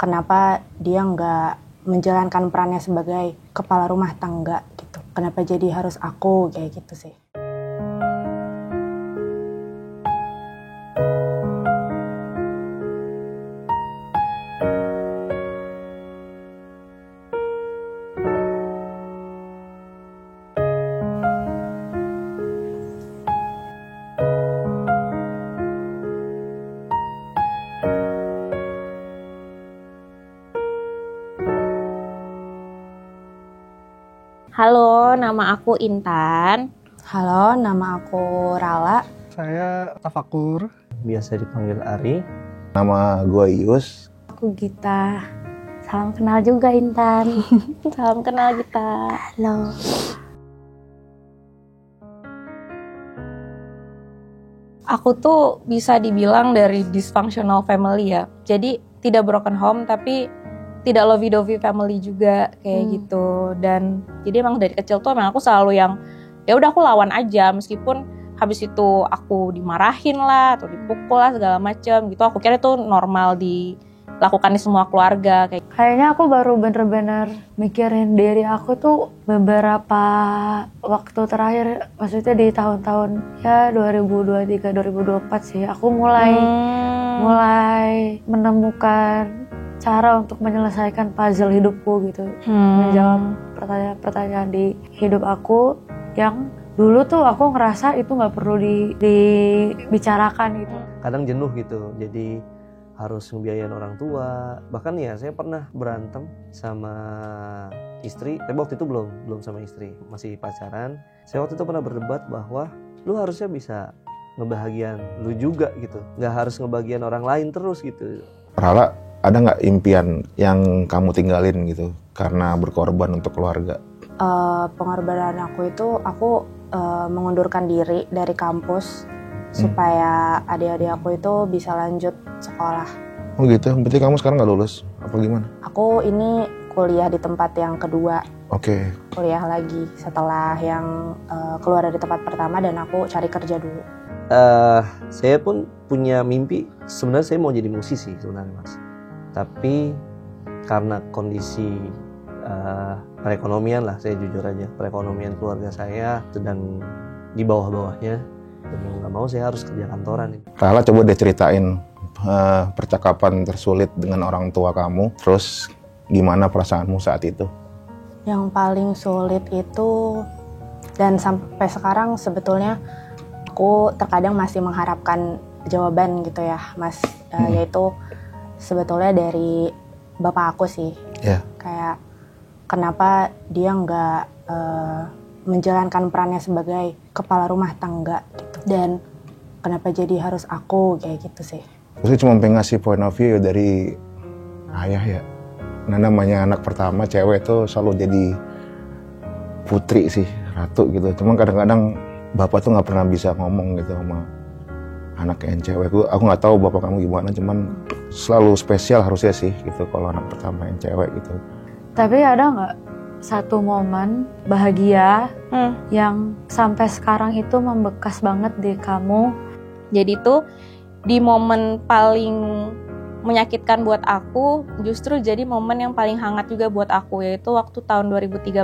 kenapa dia nggak menjalankan perannya sebagai kepala rumah tangga gitu. Kenapa jadi harus aku kayak gitu sih. Halo, nama aku Intan. Halo, nama aku Rala. Saya Tafakur. Biasa dipanggil Ari. Nama gue Ius. Aku Gita. Salam kenal juga Intan. Salam kenal Gita. Halo. Aku tuh bisa dibilang dari dysfunctional family ya. Jadi tidak broken home tapi tidak lovey-dovey family juga kayak gitu. Dan jadi emang dari kecil tuh emang aku selalu yang ya udah aku lawan aja meskipun habis itu aku dimarahin lah atau dipukul lah segala macam gitu. Aku kira itu normal dilakukan di semua keluarga kayak. Kayaknya aku baru bener-bener mikirin diri aku tuh beberapa waktu terakhir, maksudnya di tahun-tahun ya 2023 2024 sih aku mulai menemukan cara untuk menyelesaikan puzzle hidupku gitu. Menjawab pertanyaan-pertanyaan di hidup aku yang dulu tuh aku ngerasa itu nggak perlu dibicarakan gitu. Kadang jenuh gitu, jadi harus ngebiayain orang tua. Bahkan ya saya pernah berantem sama istri, tapi waktu itu belum sama istri, masih pacaran. Saya waktu itu pernah berdebat bahwa lu harusnya bisa ngebahagiain lu juga gitu, nggak harus ngebahagiain orang lain terus gitu. Rala, ada nggak impian yang kamu tinggalin gitu karena berkorban untuk keluarga? Pengorbanan aku itu mengundurkan diri dari kampus supaya adik-adik aku itu bisa lanjut sekolah. Oh gitu, berarti kamu sekarang nggak lulus? Apa gimana? Aku ini kuliah di tempat yang kedua. Oke. Kuliah lagi setelah yang keluar dari tempat pertama dan aku cari kerja dulu. Saya pun punya mimpi, sebenarnya saya mau jadi musisi sebenarnya Mas. Tapi karena kondisi perekonomian lah, saya jujur aja, perekonomian keluarga saya sedang di bawah-bawahnya. Dan mau nggak mau saya harus kerja kantoran. Rala, coba deh ceritain percakapan tersulit dengan orang tua kamu, terus gimana perasaanmu saat itu? Yang paling sulit itu, dan sampai sekarang sebetulnya aku terkadang masih mengharapkan jawaban gitu ya Mas, yaitu sebetulnya dari bapak aku sih. Kayak kenapa dia nggak menjalankan perannya sebagai kepala rumah tangga gitu, dan kenapa jadi harus aku kayak gitu sih. Terus cuma pengen ngasih point of view dari ayah ya. Nah, namanya anak pertama cewek tuh selalu jadi putri sih, ratu gitu. Cuma kadang-kadang bapak tuh nggak pernah bisa ngomong gitu sama anak yang cewek. Aku nggak tahu bapak kamu gimana, cuman selalu spesial harusnya sih gitu kalau anak pertama yang cewek gitu. Tapi ada nggak satu momen bahagia yang sampai sekarang itu membekas banget di kamu? Jadi tuh di momen paling menyakitkan buat aku justru jadi momen yang paling hangat juga buat aku, yaitu waktu tahun 2013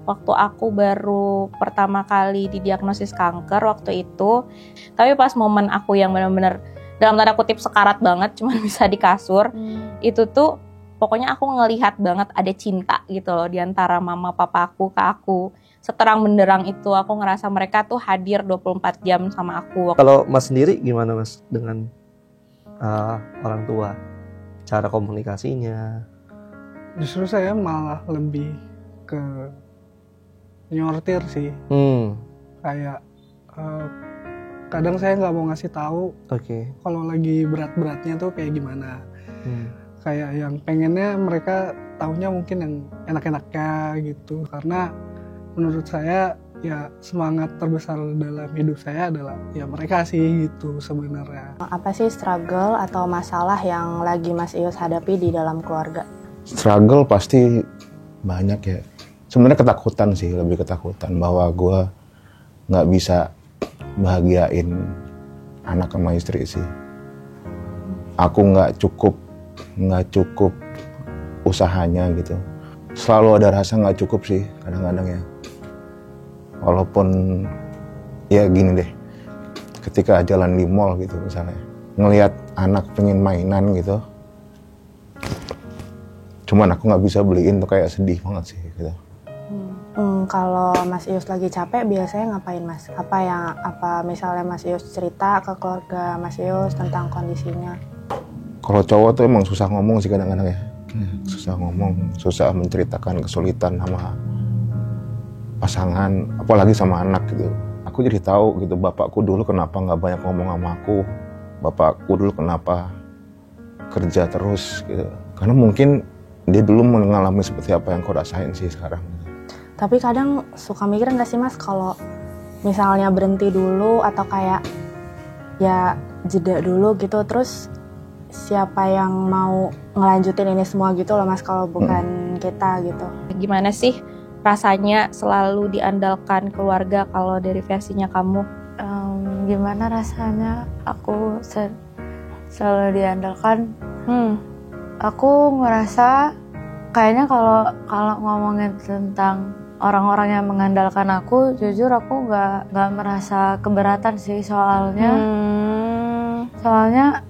waktu aku baru pertama kali didiagnosis kanker waktu itu. Tapi pas momen aku yang benar-benar dalam tanda kutip sekarat banget, cuma bisa di kasur, itu tuh pokoknya aku ngelihat banget ada cinta gitu loh di antara mama papaku ke aku. Seterang benderang itu aku ngerasa mereka tuh hadir 24 jam sama aku. Kalau Mas sendiri gimana Mas dengan orang tua? Cara komunikasinya? Justru saya malah lebih ke nyortir sih. Kayak kadang saya nggak mau ngasih tahu. Kalau lagi berat-beratnya tuh kayak gimana. Kayak yang pengennya mereka taunya mungkin yang enak-enaknya gitu. Karena menurut saya ya semangat terbesar dalam hidup saya adalah ya mereka sih gitu sebenarnya. Apa sih struggle atau masalah yang lagi Mas Ius hadapi di dalam keluarga? Struggle pasti banyak ya. Sebenarnya ketakutan sih, lebih ketakutan bahwa gue nggak bisa bahagiain anak sama istri sih. Aku nggak cukup nggak cukup usahanya gitu. Selalu ada rasa nggak cukup sih kadang-kadang ya. Walaupun ya gini deh, ketika jalan di mall gitu misalnya, ngelihat anak pengen mainan gitu, cuman aku nggak bisa beliin tuh kayak sedih banget sih gitu. Kalau Mas Ius lagi capek biasanya ngapain Mas? Apa misalnya Mas Ius cerita ke keluarga Mas Ius tentang kondisinya? Kalau cowok tuh emang susah ngomong sih kadang-kadang ya. Susah ngomong, susah menceritakan kesulitan sama pasangan, apalagi sama anak gitu. Aku jadi tahu gitu, bapakku dulu kenapa nggak banyak ngomong sama aku, bapakku dulu kenapa kerja terus gitu. Karena mungkin dia dulu mengalami seperti apa yang kau rasain sih sekarang. Tapi kadang suka mikir nggak sih Mas, kalau misalnya berhenti dulu atau kayak ya jeda dulu gitu, terus siapa yang mau ngelanjutin ini semua gitu loh Mas, kalau bukan kita gitu. Gimana sih rasanya selalu diandalkan keluarga kalau dari versinya kamu? Gimana rasanya aku selalu diandalkan? Aku ngerasa kayaknya kalau ngomongin tentang orang-orang yang mengandalkan aku, jujur aku nggak merasa keberatan sih, soalnya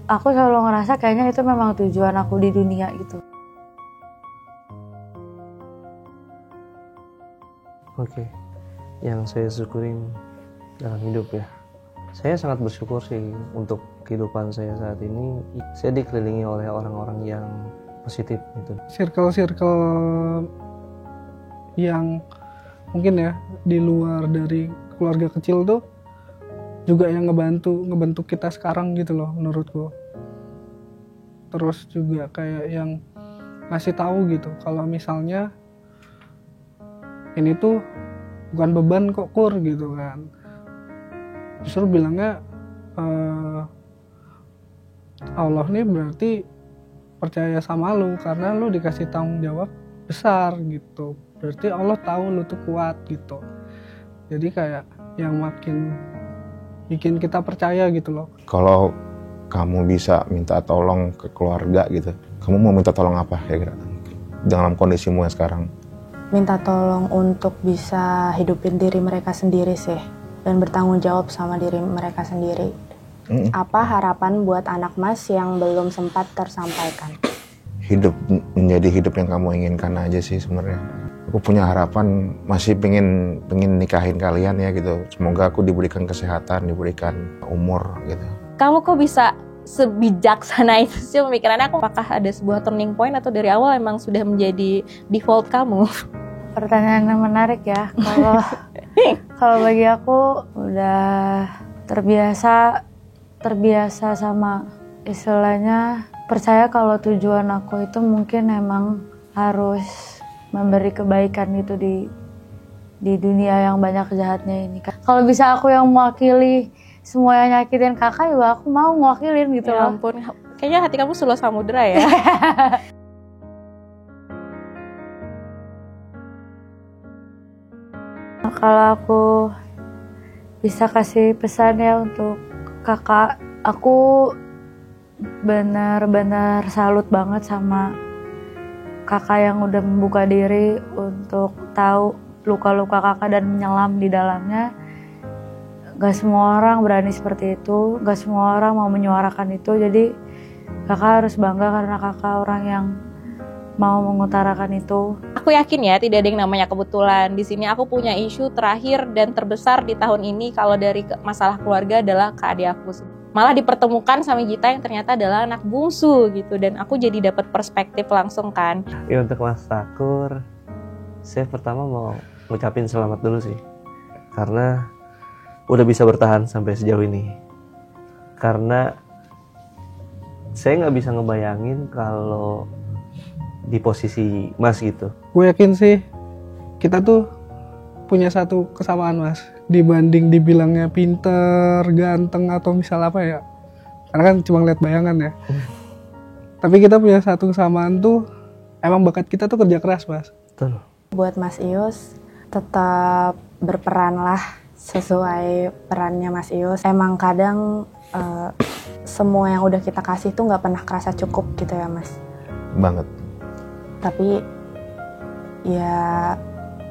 aku selalu ngerasa kayaknya itu memang tujuan aku di dunia gitu. Oke, yang saya syukurin dalam hidup ya, saya sangat bersyukur sih untuk kehidupan saya saat ini. Saya dikelilingi oleh orang-orang yang positif gitu. Circle yang mungkin ya di luar dari keluarga kecil tuh juga yang ngebantu kita sekarang gitu loh menurutku. Terus juga kayak yang ngasih tahu gitu kalau misalnya ini tuh bukan beban kok Kur gitu kan. Justru bilangnya Allah nih berarti percaya sama lu karena lu dikasih tanggung jawab besar gitu. Berarti Allah tahu lu tuh kuat gitu. Jadi kayak yang makin bikin kita percaya gitu loh. Kalau kamu bisa minta tolong ke keluarga gitu, kamu mau minta tolong apa kira-kira dalam kondisimu yang sekarang? Minta tolong untuk bisa hidupin diri mereka sendiri sih, dan bertanggung jawab sama diri mereka sendiri. Apa harapan buat anak Mas yang belum sempat tersampaikan? Hidup menjadi hidup yang kamu inginkan aja sih sebenarnya. Aku punya harapan, masih pengen nikahin kalian ya gitu. Semoga aku diberikan kesehatan, diberikan umur gitu. Kamu kok bisa sebijaksana itu sih pemikirannya? Apakah ada sebuah turning point atau dari awal emang sudah menjadi default kamu? Pertanyaan yang menarik ya. Kalau bagi aku udah terbiasa sama istilahnya percaya kalau tujuan aku itu mungkin emang harus memberi kebaikan gitu di dunia yang banyak jahatnya ini. Kalau bisa aku yang mewakili semua yang nyakitin kakak, ya aku mau mewakilin gitu Ya loh. ampun, kayaknya hati kamu suluh samudera ya. Kalau aku bisa kasih pesan ya untuk kakak, aku benar-benar salut banget sama kakak yang udah membuka diri untuk tahu luka-luka kakak dan menyelam di dalamnya. Gak semua orang berani seperti itu, gak semua orang mau menyuarakan itu. Jadi kakak harus bangga karena kakak orang yang mau mengutarakan itu. Aku yakin ya tidak ada yang namanya kebetulan. Di sini aku punya isu terakhir dan terbesar di tahun ini kalau dari masalah keluarga adalah ke adik aku. Malah dipertemukan sama Gita yang ternyata adalah anak bungsu gitu, dan aku jadi dapat perspektif langsung kan. Ya untuk Mas Takur, saya pertama mau ngucapin selamat dulu sih, karena udah bisa bertahan sampai sejauh ini. Karena saya nggak bisa ngebayangin kalau di posisi Mas gitu. Gue yakin sih kita tuh punya satu kesamaan Mas, dibanding dibilangnya pinter, ganteng atau misal apa ya, karena kan cuma lihat bayangan ya. Tapi kita punya satu kesamaan tuh, emang bakat kita tuh kerja keras Mas. Betul. Buat Mas Ius, tetap berperan lah sesuai perannya Mas Ius. Emang kadang semua yang udah kita kasih tuh nggak pernah kerasa cukup gitu ya Mas. Banget. Tapi ya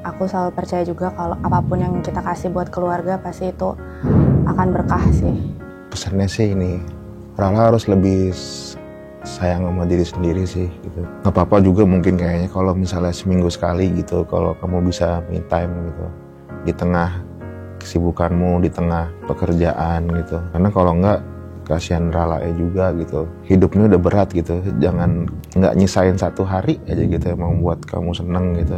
aku selalu percaya juga kalau apapun yang kita kasih buat keluarga pasti itu akan berkah sih. Pesannya sih ini, Rala harus lebih sayang sama diri sendiri sih gitu. Gak apa-apa juga mungkin kayaknya kalau misalnya seminggu sekali gitu, kalau kamu bisa me time gitu di tengah kesibukanmu, di tengah pekerjaan gitu. Karena kalau enggak, kasihan Rala juga gitu. Hidupnya udah berat gitu, jangan nggak nyisain satu hari aja gitu yang membuat kamu seneng gitu.